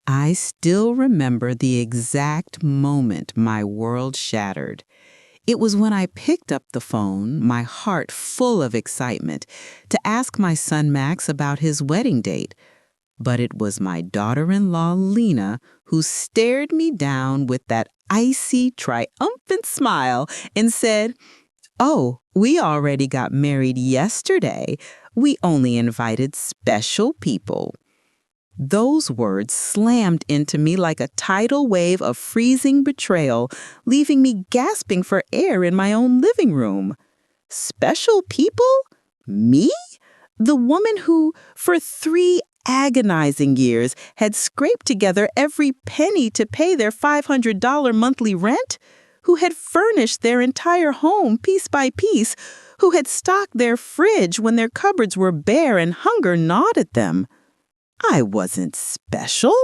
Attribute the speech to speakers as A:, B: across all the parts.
A: I still remember the exact moment my world shattered. It was when I picked up the phone, my heart full of excitement, to ask my son Max about his wedding date. But it was my daughter-in-law, Lena, who stared me down with that icy, triumphant smile and said, "Oh, we already got married yesterday. We only invited special people." Those words slammed into me like a tidal wave of freezing betrayal, leaving me gasping for air in my own living room. Special people? Me? The woman who, for 3 agonizing years, had scraped together every penny to pay their $500 monthly rent? Who had furnished their entire home piece by piece? Who had stocked their fridge when their cupboards were bare and hunger gnawed at them? I wasn't special.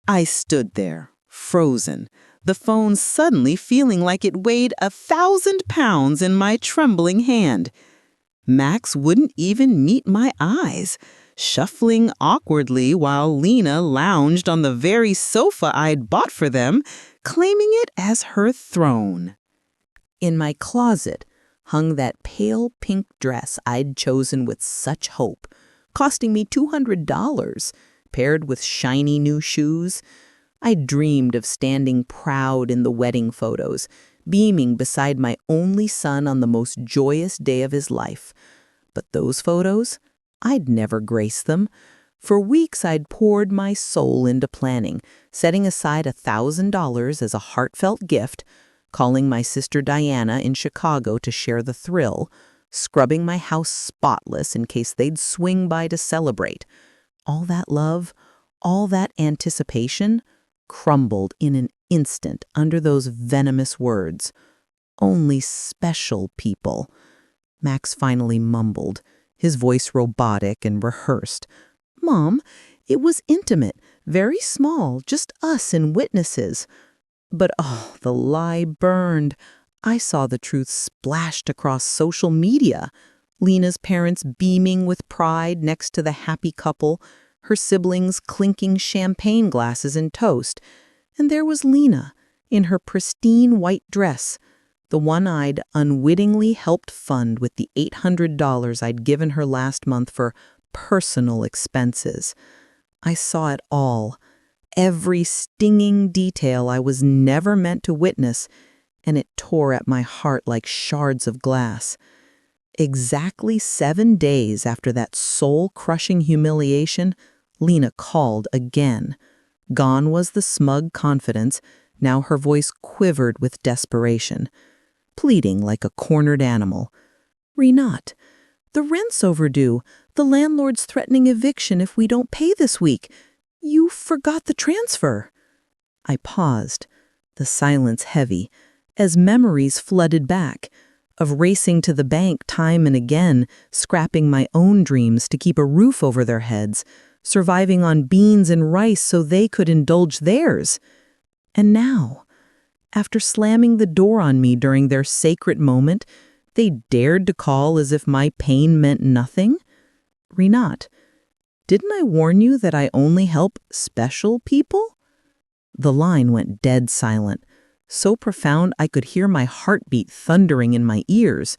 A: I stood there, frozen, the phone suddenly feeling like it weighed 1,000 pounds in my trembling hand. Max wouldn't even meet my eyes, shuffling awkwardly while Lena lounged on the very sofa I'd bought for them, claiming it as her throne. In my closet hung that pale pink dress I'd chosen with such hope, costing me $200, paired with shiny new shoes. I dreamed of standing proud in the wedding photos, beaming beside my only son on the most joyous day of his life. But those photos, I'd never grace them. For weeks I'd poured my soul into planning, setting aside $1,000 as a heartfelt gift, calling my sister Diana in Chicago to share the thrill, scrubbing my house spotless in case they'd swing by to celebrate. All that love, all that anticipation, crumbled in an instant under those venomous words. Only special people. Max finally mumbled, his voice robotic and rehearsed. "Mom, it was intimate, very small, just us and witnesses." But oh, the lie burned. I saw the truth splashed across social media. Lena's parents beaming with pride next to the happy couple, her siblings clinking champagne glasses and toast. And there was Lena, in her pristine white dress, the one I'd unwittingly helped fund with the $800 I'd given her last month for personal expenses. I saw it all, every stinging detail I was never meant to witness, and it tore at my heart like shards of glass. Exactly 7 days after that soul-crushing humiliation, Lena called again. Gone was the smug confidence. Now her voice quivered with desperation, pleading like a cornered animal. "Renat, the rent's overdue. The landlord's threatening eviction if we don't pay this week. You forgot the transfer." I paused, the silence heavy, as memories flooded back, of racing to the bank time and again, scrapping my own dreams to keep a roof over their heads, surviving on beans and rice so they could indulge theirs. And now, after slamming the door on me during their sacred moment, they dared to call as if my pain meant nothing? Renat, didn't I warn you that I only help special people? The line went dead silent, so profound I could hear my heartbeat thundering in my ears.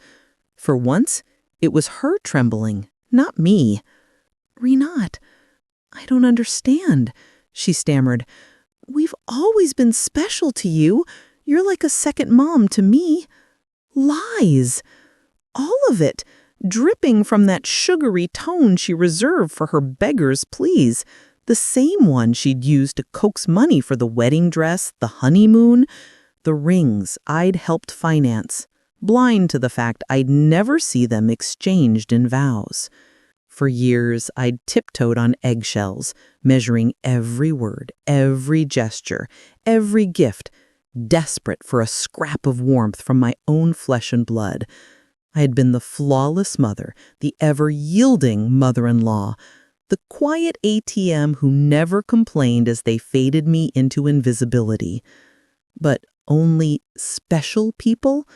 A: For once, it was her trembling, not me. "Renat, I don't understand," she stammered. "We've always been special to you. You're like a second mom to me." Lies! All of it, dripping from that sugary tone she reserved for her beggar's pleas, the same one she'd used to coax money for the wedding dress, the honeymoon, the rings I'd helped finance, blind to the fact I'd never see them exchanged in vows. For years, I'd tiptoed on eggshells, measuring every word, every gesture, every gift, desperate for a scrap of warmth from my own flesh and blood. I had been the flawless mother, the ever-yielding mother-in-law, the quiet ATM who never complained as they faded me into invisibility. But only special people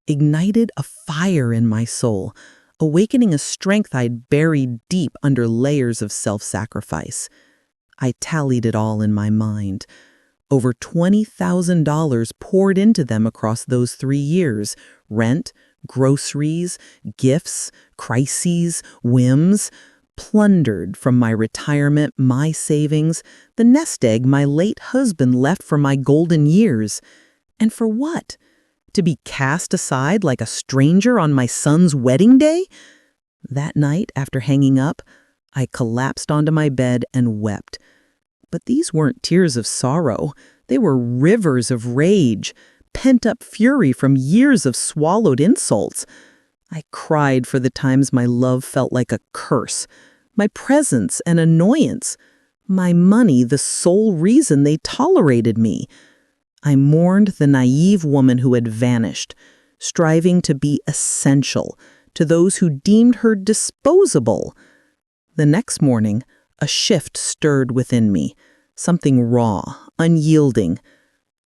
A: ignited a fire in my soul, awakening a strength I'd buried deep under layers of self-sacrifice. I tallied it all in my mind. Over $20,000 poured into them across those 3 years. Rent, groceries, gifts, crises, whims, plundered from my retirement, my savings, the nest egg my late husband left for my golden years. And for what? To be cast aside like a stranger on my son's wedding day? That night, after hanging up, I collapsed onto my bed and wept. But these weren't tears of sorrow. They were rivers of rage, pent-up fury from years of swallowed insults. I cried for the times my love felt like a curse, my presence an annoyance, my money the sole reason they tolerated me. I mourned the naive woman who had vanished, striving to be essential to those who deemed her disposable. The next morning, a shift stirred within me, something raw, unyielding.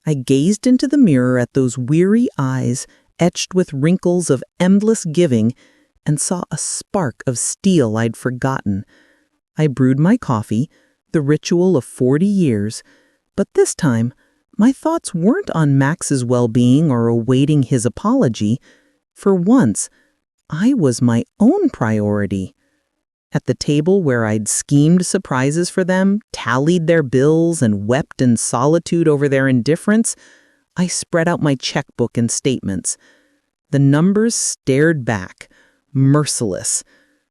A: I gazed into the mirror at those weary eyes etched with wrinkles of endless giving and saw a spark of steel I'd forgotten. I brewed my coffee, the ritual of 40 years, but this time, my thoughts weren't on Max's well-being or awaiting his apology. For once, I was my own priority. At the table where I'd schemed surprises for them, tallied their bills, and wept in solitude over their indifference, I spread out my checkbook and statements. The numbers stared back, merciless.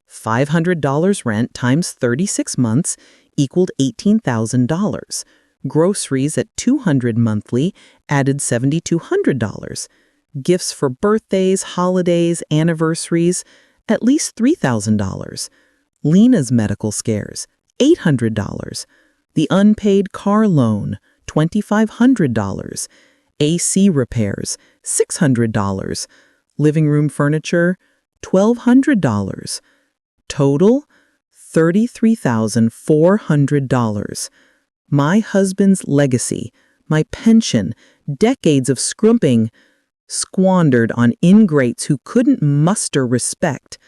A: $500 rent times 36 months equaled $18,000. Groceries at $200 monthly added $7,200. Gifts for birthdays, holidays, anniversaries, at least $3,000. Lena's medical scares, $800. The unpaid car loan, $2,500. AC repairs, $600. Living room furniture, $1,200. Total, $33,400. My husband's legacy, my pension, decades of scrimping, squandered on ingrates who couldn't muster respect.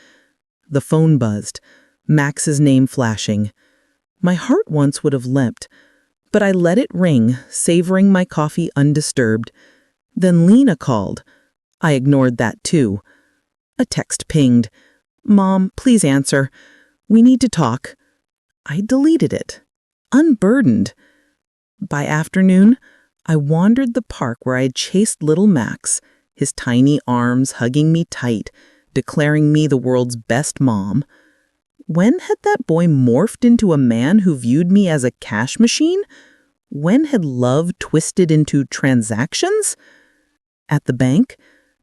A: The phone buzzed, Max's name flashing. My heart once would have leapt, but I let it ring, savoring my coffee undisturbed. Then Lena called. I ignored that too. A text pinged. "Mom, please answer. We need to talk." I deleted it. Unburdened. By afternoon, I wandered the park where I had chased little Max, his tiny arms hugging me tight, declaring me the world's best mom. When had that boy morphed into a man who viewed me as a cash machine? When had love twisted into transactions? At the bank,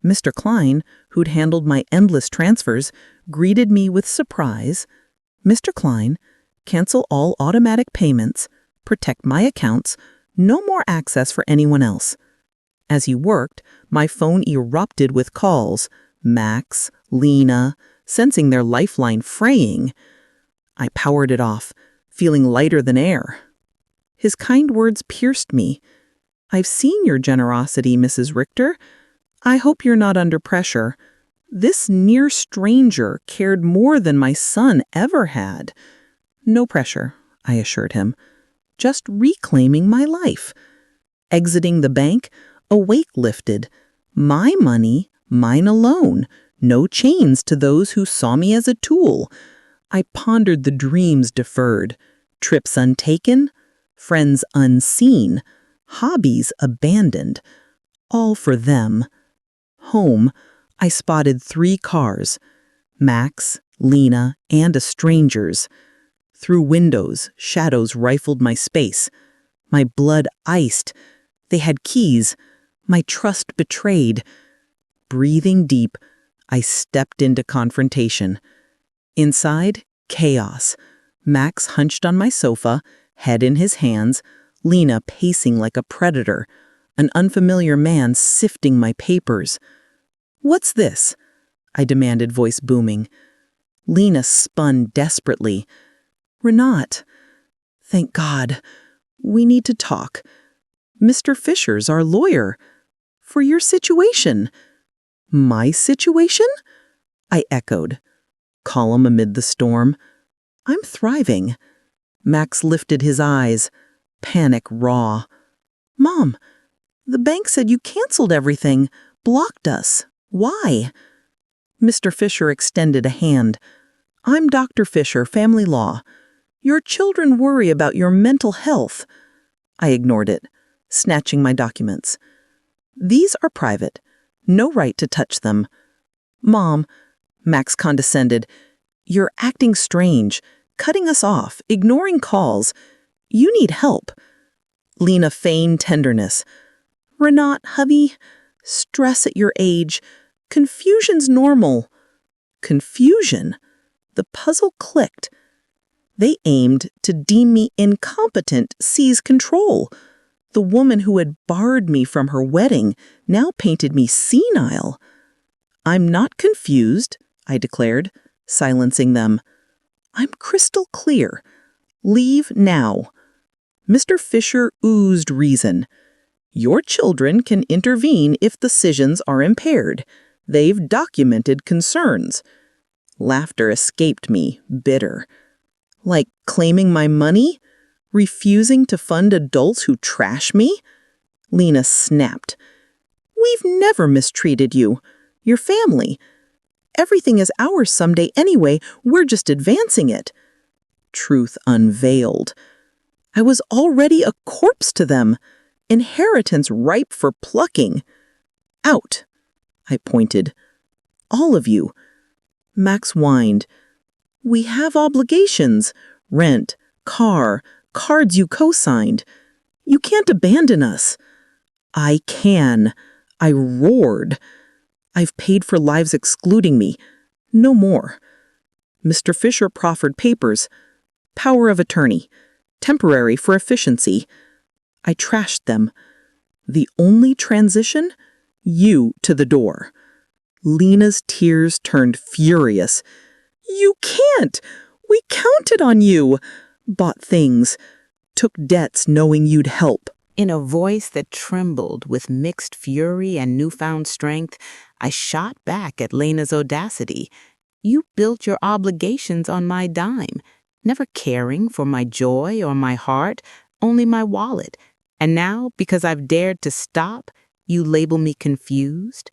A: Mr. Klein, who'd handled my endless transfers, greeted me with surprise. "Mr. Klein, cancel all automatic payments, protect my accounts, no more access for anyone else." As he worked, my phone erupted with calls. Max, Lena, sensing their lifeline fraying. I powered it off, feeling lighter than air. His kind words pierced me. "I've seen your generosity, Mrs. Richter. I hope you're not under pressure. This near stranger cared more than my son ever had." "No pressure," I assured him. "Just reclaiming my life." Exiting the bank, a weight lifted. My money, mine alone. No chains to those who saw me as a tool. I pondered the dreams deferred, trips untaken, friends unseen, hobbies abandoned. All for them. Home, I spotted 3 cars. Max, Lena, and a stranger's. Through windows, shadows rifled my space. My blood iced. They had keys. My trust betrayed. Breathing deep, I stepped into confrontation. Inside, chaos. Max hunched on my sofa, head in his hands, Lena pacing like a predator, an unfamiliar man sifting my papers. "What's this?" I demanded, voice booming. Lena spun desperately. "Renat, thank God. We need to talk. Mr. Fisher's our lawyer. For your situation." "My situation?" I echoed. Calm amid the storm. "I'm thriving." Max lifted his eyes, panic raw. "Mom, the bank said you canceled everything, blocked us. Why?" Mr. Fisher extended a hand. "I'm Dr. Fisher, Family Law. Your children worry about your mental health." I ignored it, snatching my documents. "These are private. No right to touch them." "Mom," Max condescended, "you're acting strange, cutting us off, ignoring calls. You need help." Lena feigned tenderness. "Renat, hubby, stress at your age. Confusion's normal." Confusion? The puzzle clicked. They aimed to deem me incompetent, seize control. The woman who had barred me from her wedding now painted me senile. "I'm not confused," I declared, silencing them. "I'm crystal clear. Leave now." Mr. Fisher oozed reason. "Your children can intervene if decisions are impaired. They've documented concerns." Laughter escaped me, bitter. "Like claiming my money? Refusing to fund adults who trash me?" Lena snapped. "We've never mistreated you. Your family. Everything is ours someday anyway, we're just advancing it." Truth unveiled. I was already a corpse to them, inheritance ripe for plucking. "Out," I pointed. "All of you." Max whined. "We have obligations. Rent, car, cards you co-signed. You can't abandon us." "I can," I roared. "I've paid for lives excluding me. No more." Mr. Fisher proffered papers. Power of attorney. Temporary for efficiency. I trashed them. "The only transition? You to the door." Lena's tears turned furious. "You can't! We counted on you! Bought things. Took debts knowing you'd help."
B: In a voice that trembled with mixed fury and newfound strength, I shot back at Lena's audacity. "You built your obligations on my dime, never caring for my joy or my heart, only my wallet. And now, because I've dared to stop, you label me confused?"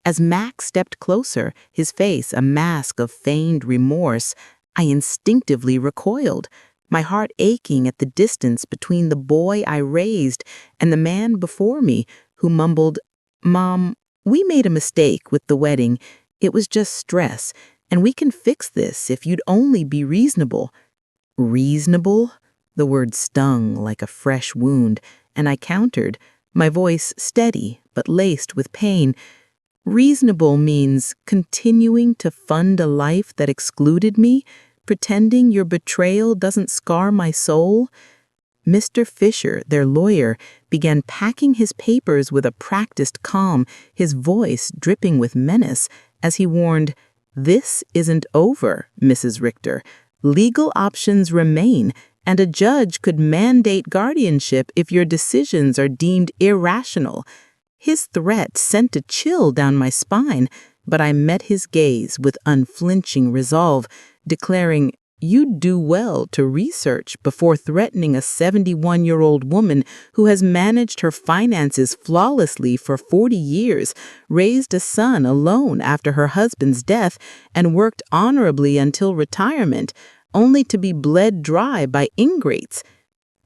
B: As Max stepped closer, his face a mask of feigned remorse, I instinctively recoiled, my heart aching at the distance between the boy I raised and the man before me who mumbled, "Mom, we made a mistake with the wedding. It was just stress, and we can fix this if you'd only be reasonable." Reasonable? The word stung like a fresh wound, and I countered, my voice steady but laced with pain. "Reasonable means continuing to fund a life that excluded me, pretending your betrayal doesn't scar my soul?" Mr. Fisher, their lawyer, began packing his papers with a practiced calm, his voice dripping with menace, as he warned, "This isn't over, Mrs. Richter. Legal options remain, and a judge could mandate guardianship if your decisions are deemed irrational." His threat sent a chill down my spine, but I met his gaze with unflinching resolve, declaring, "You'd do well to research before threatening a 71-year-old woman who has managed her finances flawlessly for 40 years, raised a son alone after her husband's death, and worked honorably until retirement, only to be bled dry by ingrates."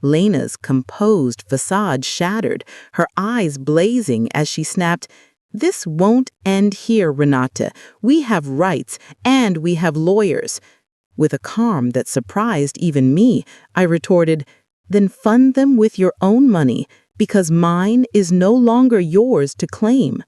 B: Lena's composed facade shattered, her eyes blazing as she snapped, "This won't end here, Renata. We have rights, and we have lawyers." With a calm that surprised even me, I retorted, "Then fund them with your own money, because mine is no longer yours to claim."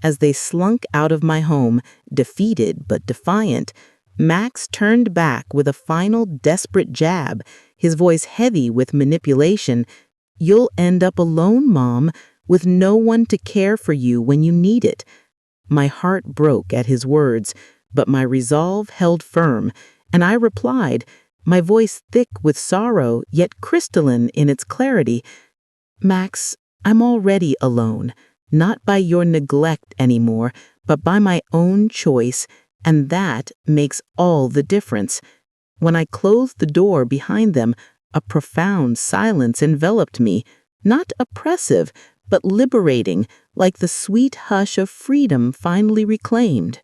B: As they slunk out of my home, defeated but defiant, Max turned back with a final desperate jab, his voice heavy with manipulation. "You'll end up alone, Mom, with no one to care for you when you need it." My heart broke at his words, but my resolve held firm, and I replied, my voice thick with sorrow yet crystalline in its clarity, "Max, I'm already alone, not by your neglect anymore, but by my own choice, and that makes all the difference. When I closed the door behind them, a profound silence enveloped me, not oppressive, but liberating, like the sweet hush of freedom finally reclaimed.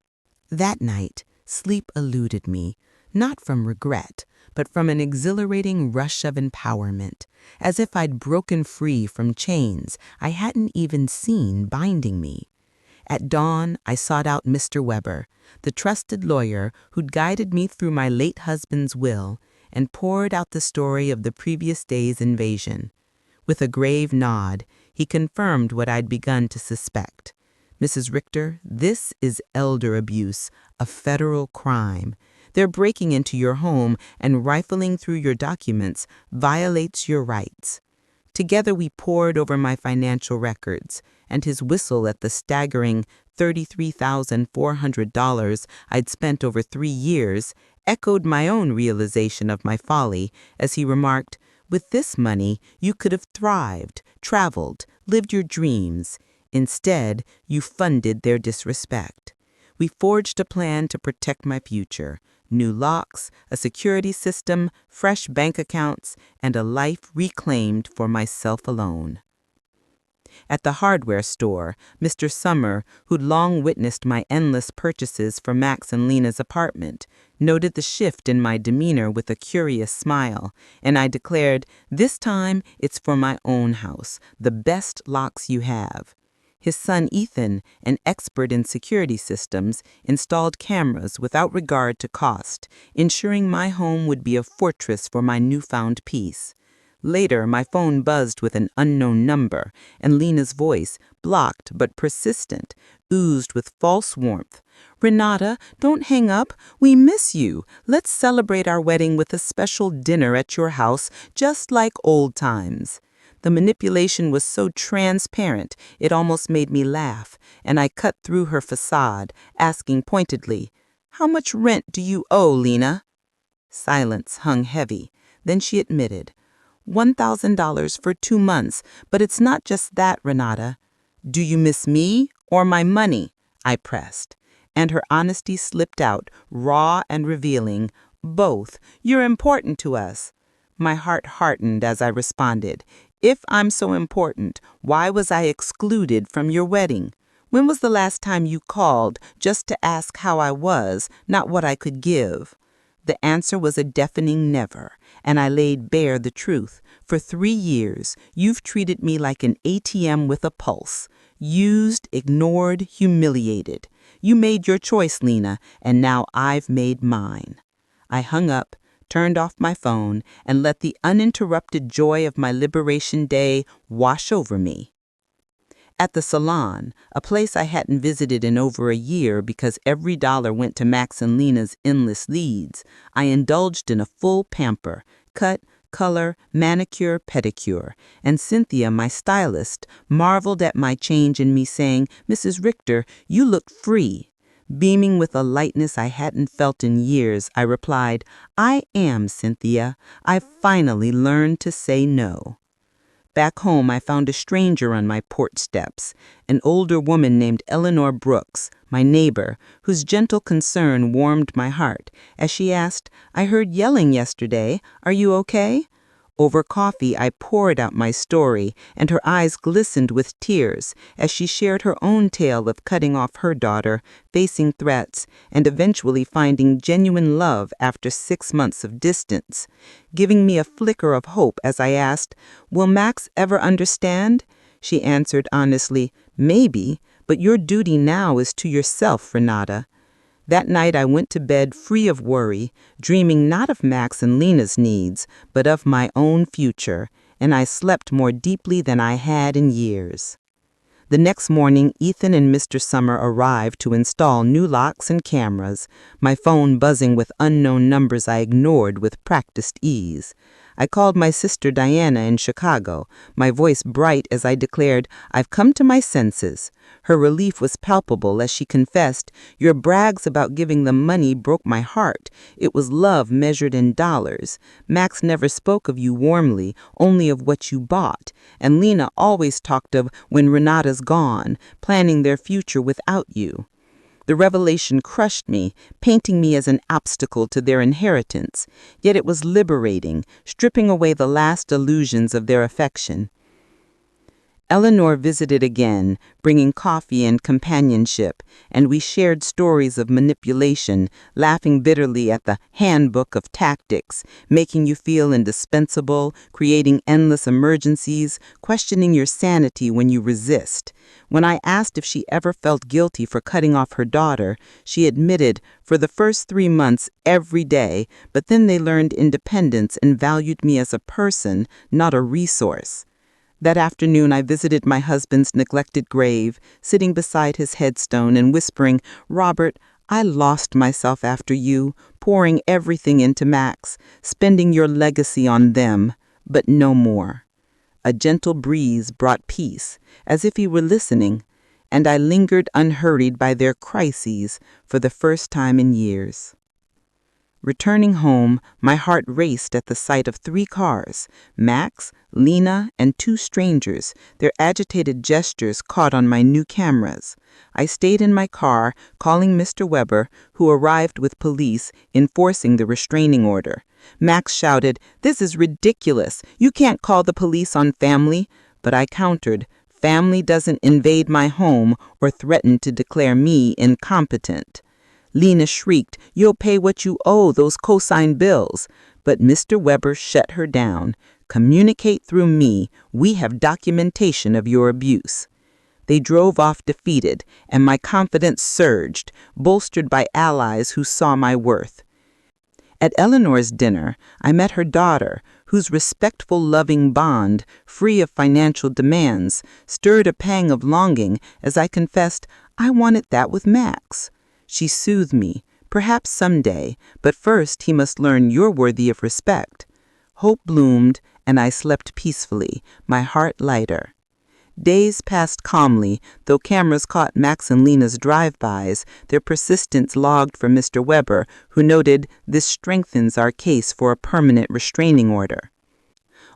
B: That night, sleep eluded me, not from regret, but from an exhilarating rush of empowerment, as if I'd broken free from chains I hadn't even seen binding me. At dawn, I sought out Mr. Weber, the trusted lawyer who'd guided me through my late husband's will, and poured out the story of the previous day's invasion. With a grave nod, he confirmed what I'd begun to suspect. Mrs. Richter, this is elder abuse, a federal crime. They're breaking into your home and rifling through your documents violates your rights. Together we pored over my financial records, and his whistle at the staggering $33,400 I'd spent over 3 years echoed my own realization of my folly as he remarked, "With this money, you could have thrived, traveled, lived your dreams. Instead, you funded their disrespect." We forged a plan to protect my future. New locks, a security system, fresh bank accounts, and a life reclaimed for myself alone. At the hardware store, Mr. Summer, who'd long witnessed my endless purchases for Max and Lena's apartment, noted the shift in my demeanor with a curious smile, and I declared, "This time it's for my own house, the best locks you have." His son Ethan, an expert in security systems, installed cameras without regard to cost, ensuring my home would be a fortress for my newfound peace. Later, my phone buzzed with an unknown number, and Lena's voice, blocked but persistent, oozed with false warmth. "Renata, don't hang up. We miss you. Let's celebrate our wedding with a special dinner at your house, just like old times." The manipulation was so transparent, it almost made me laugh, and I cut through her facade, asking pointedly, "How much rent do you owe, Lena?" Silence hung heavy. Then she admitted, $1,000 for 2 months, but it's not just that, Renata. "Do you miss me or my money?" I pressed, and her honesty slipped out, raw and revealing. "Both. You're important to us." My heart hardened as I responded, "If I'm so important, why was I excluded from your wedding? When was the last time you called just to ask how I was, not what I could give?" The answer was a deafening never, and I laid bare the truth. For 3 years, you've treated me like an ATM with a pulse. Used, ignored, humiliated. You made your choice, Lena, and now I've made mine. I hung up, turned off my phone, and let the uninterrupted joy of my liberation day wash over me. At the salon, a place I hadn't visited in over a year because every dollar went to Max and Lena's endless leads, I indulged in a full pamper, cut, color, manicure, pedicure, and Cynthia, my stylist, marveled at my change in me, saying, "Mrs. Richter, you look free." Beaming with a lightness I hadn't felt in years, I replied, "I am, Cynthia. I've finally learned to say no." Back home, I found a stranger on my porch steps, an older woman named Eleanor Brooks, my neighbor, whose gentle concern warmed my heart, as she asked, "I heard yelling yesterday. Are you okay?" Over coffee, I poured out my story, and her eyes glistened with tears as she shared her own tale of cutting off her daughter, facing threats, and eventually finding genuine love after 6 months of distance, giving me a flicker of hope as I asked, "Will Max ever understand?" She answered honestly, "Maybe, but your duty now is to yourself, Renata." That night I went to bed free of worry, dreaming not of Max and Lena's needs, but of my own future, and I slept more deeply than I had in years. The next morning, Ethan and Mr. Summer arrived to install new locks and cameras, my phone buzzing with unknown numbers I ignored with practiced ease. I called my sister Diana in Chicago, my voice bright as I declared, "I've come to my senses." Her relief was palpable as she confessed, "Your brags about giving them money broke my heart. It was love measured in dollars. Max never spoke of you warmly, only of what you bought. And Lena always talked of when Renata's gone, planning their future without you." The revelation crushed me, painting me as an obstacle to their inheritance. Yet it was liberating, stripping away the last illusions of their affection. Eleanor visited again, bringing coffee and companionship, and we shared stories of manipulation, laughing bitterly at the handbook of tactics, making you feel indispensable, creating endless emergencies, questioning your sanity when you resist. When I asked if she ever felt guilty for cutting off her daughter, she admitted for the first 3 months every day, but then they learned independence and valued me as a person, not a resource. That afternoon, I visited my husband's neglected grave, sitting beside his headstone and whispering, "Robert, I lost myself after you, pouring everything into Max, spending your legacy on them, but no more." A gentle breeze brought peace, as if he were listening, and I lingered unhurried by their crises for the first time in years. Returning home, my heart raced at the sight of 3 cars, Max, Lena, and 2 strangers, their agitated gestures caught on my new cameras. I stayed in my car, calling Mr. Weber, who arrived with police, enforcing the restraining order. Max shouted, "This is ridiculous. You can't call the police on family." But I countered, "Family doesn't invade my home or threaten to declare me incompetent." Lena shrieked, "You'll pay what you owe, those cosign bills." But Mr. Weber shut her down. "Communicate through me. We have documentation of your abuse." They drove off defeated, and my confidence surged, bolstered by allies who saw my worth. At Eleanor's dinner, I met her daughter, whose respectful, loving bond, free of financial demands, stirred a pang of longing as I confessed I wanted that with Max. She soothed me, "Perhaps someday, but first he must learn you're worthy of respect." Hope bloomed, and I slept peacefully, my heart lighter. Days passed calmly, though cameras caught Max and Lena's drive-bys, their persistence logged for Mr. Weber, who noted, "This strengthens our case for a permanent restraining order."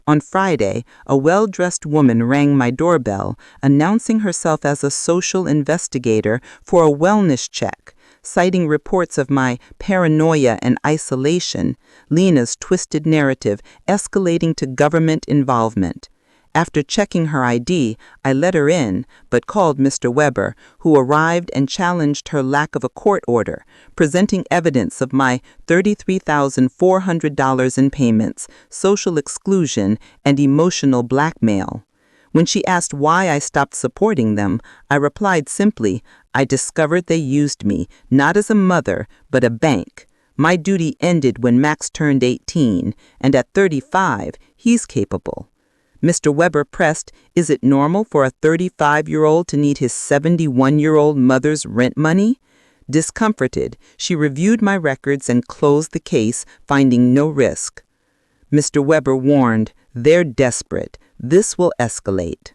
B: On Friday, a well-dressed woman rang my doorbell, announcing herself as a social investigator for a wellness check, citing reports of my paranoia and isolation, Lena's twisted narrative escalating to government involvement. After checking her ID, I let her in, but called Mr. Weber, who arrived and challenged her lack of a court order, presenting evidence of my $33,400 in payments, social exclusion, and emotional blackmail. When she asked why I stopped supporting them, I replied simply, "I discovered they used me, not as a mother, but a bank. My duty ended when Max turned 18, and at 35, he's capable." Mr. Weber pressed, "Is it normal for a 35-year-old to need his 71-year-old mother's rent money?" Discomforted, she reviewed my records and closed the case, finding no risk. Mr. Weber warned, "They're desperate. This will escalate."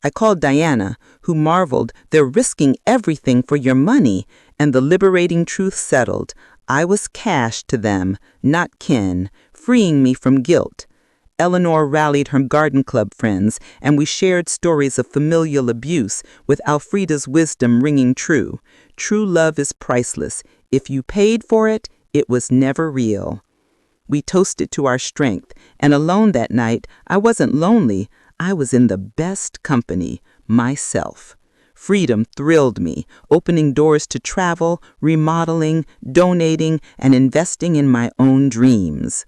B: I called Diana, who marveled, "They're risking everything for your money," and the liberating truth settled. I was cash to them, not kin, freeing me from guilt. Eleanor rallied her garden club friends, and we shared stories of familial abuse, with Alfreda's wisdom ringing true. True love is priceless. If you paid for it, it was never real. We toasted to our strength, and alone that night, I wasn't lonely. I was in the best company, myself. Freedom thrilled me, opening doors to travel, remodeling, donating, and investing in my own dreams.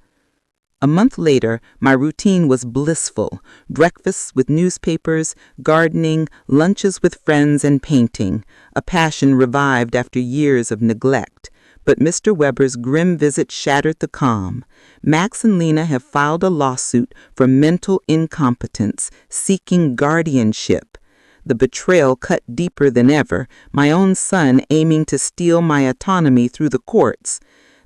B: A month later, my routine was blissful. Breakfasts with newspapers, gardening, lunches with friends, and painting. A passion revived after years of neglect. But Mr. Weber's grim visit shattered the calm. Max and Lena have filed a lawsuit for mental incompetence, seeking guardianship. The betrayal cut deeper than ever, my own son aiming to steal my autonomy through the courts.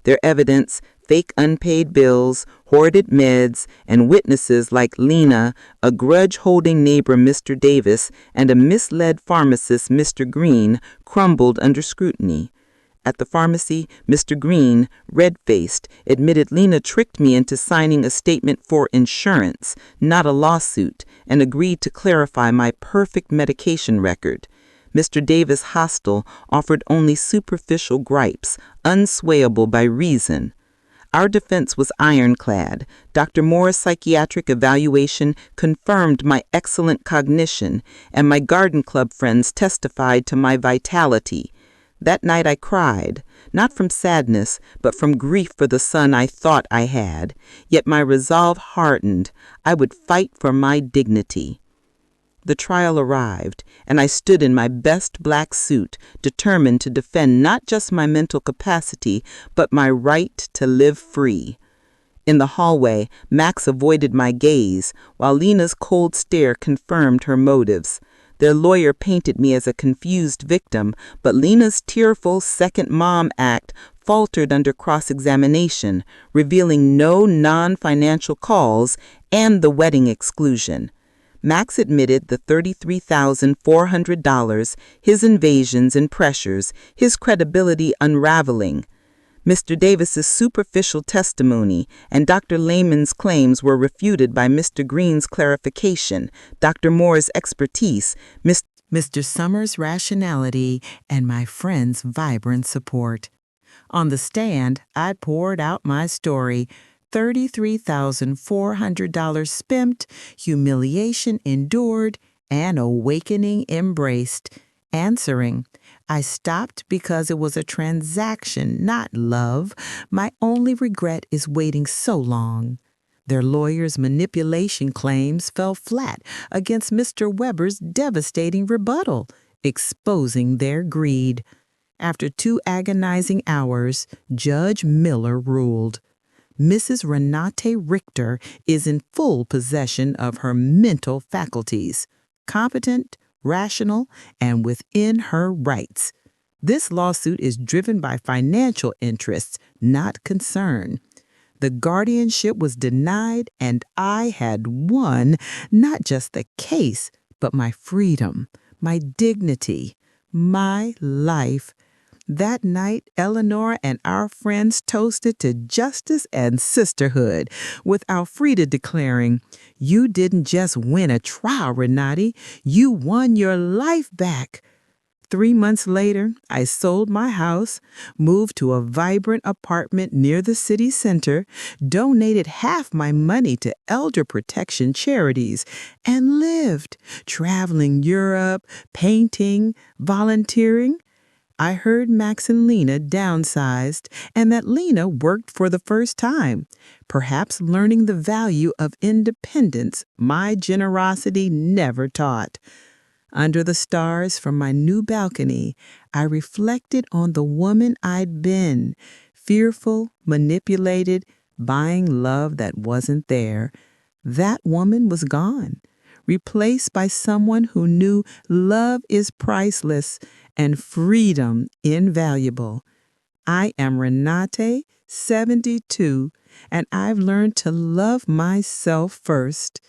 B: Their evidence, fake unpaid bills, hoarded meds, and witnesses like Lena, a grudge-holding neighbor, Mr. Davis, and a misled pharmacist, Mr. Green, crumbled under scrutiny. At the pharmacy, Mr. Green, red-faced, admitted Lena tricked me into signing a statement for insurance, not a lawsuit, and agreed to clarify my perfect medication record.
C: Mr. Davis' hostel offered only superficial gripes, unswayable by reason. Our defense was ironclad. Dr. Moore's psychiatric evaluation confirmed my excellent cognition, and my garden club friends testified to my vitality. That night I cried, not from sadness, but from grief for the son I thought I had. Yet my resolve hardened. I would fight for my dignity. The trial arrived, and I stood in my best black suit, determined to defend not just my mental capacity, but my right to live free. In the hallway, Max avoided my gaze, while Lena's cold stare confirmed her motives. Their lawyer painted me as a confused victim, but Lena's tearful second mom act faltered under cross-examination, revealing no non-financial calls and the wedding exclusion. Max admitted the $33,400, his invasions and pressures, his credibility unraveling. Mr. Davis's superficial testimony and Dr. Lehman's claims were refuted by Mr. Green's clarification, Dr. Moore's expertise, Mr. Summers' rationality, and my friend's vibrant support. On the stand, I poured out my story. $33,400 spent, humiliation endured, and awakening embraced. Answering, I stopped because it was a transaction, not love. My only regret is waiting so long. Their lawyers' manipulation claims fell flat against Mr. Weber's devastating rebuttal, exposing their greed. After 2 agonizing hours, Judge Miller ruled. Mrs. Renate Richter is in full possession of her mental faculties, competent, rational, and within her rights. This lawsuit is driven by financial interests, not concern. The guardianship was denied, and I had won not just the case, but my freedom, my dignity, my life. That night, Eleanor and our friends toasted to justice and sisterhood, with Alfreda declaring, "You didn't just win a trial, Renati, you won your life back." 3 months later, I sold my house, moved to a vibrant apartment near the city center, donated half my money to elder protection charities, and lived, traveling Europe, painting, volunteering. I heard Max and Lena downsized and that Lena worked for the first time, perhaps learning the value of independence my generosity never taught. Under the stars from my new balcony, I reflected on the woman I'd been, fearful, manipulated, buying love that wasn't there. That woman was gone, replaced by someone who knew love is priceless and freedom invaluable. I am Renate, 72, and I've learned to love myself first.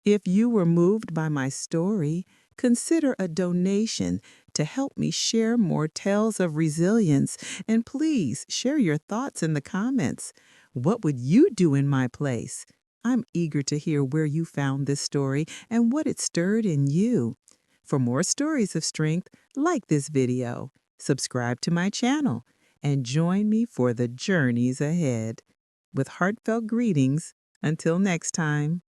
C: If you were moved by my story, consider a donation to help me share more tales of resilience, and please share your thoughts in the comments. What would you do in my place? I'm eager to hear where you found this story and what it stirred in you. For more stories of strength, like this video, subscribe to my channel, and join me for the journeys ahead. With heartfelt greetings, until next time.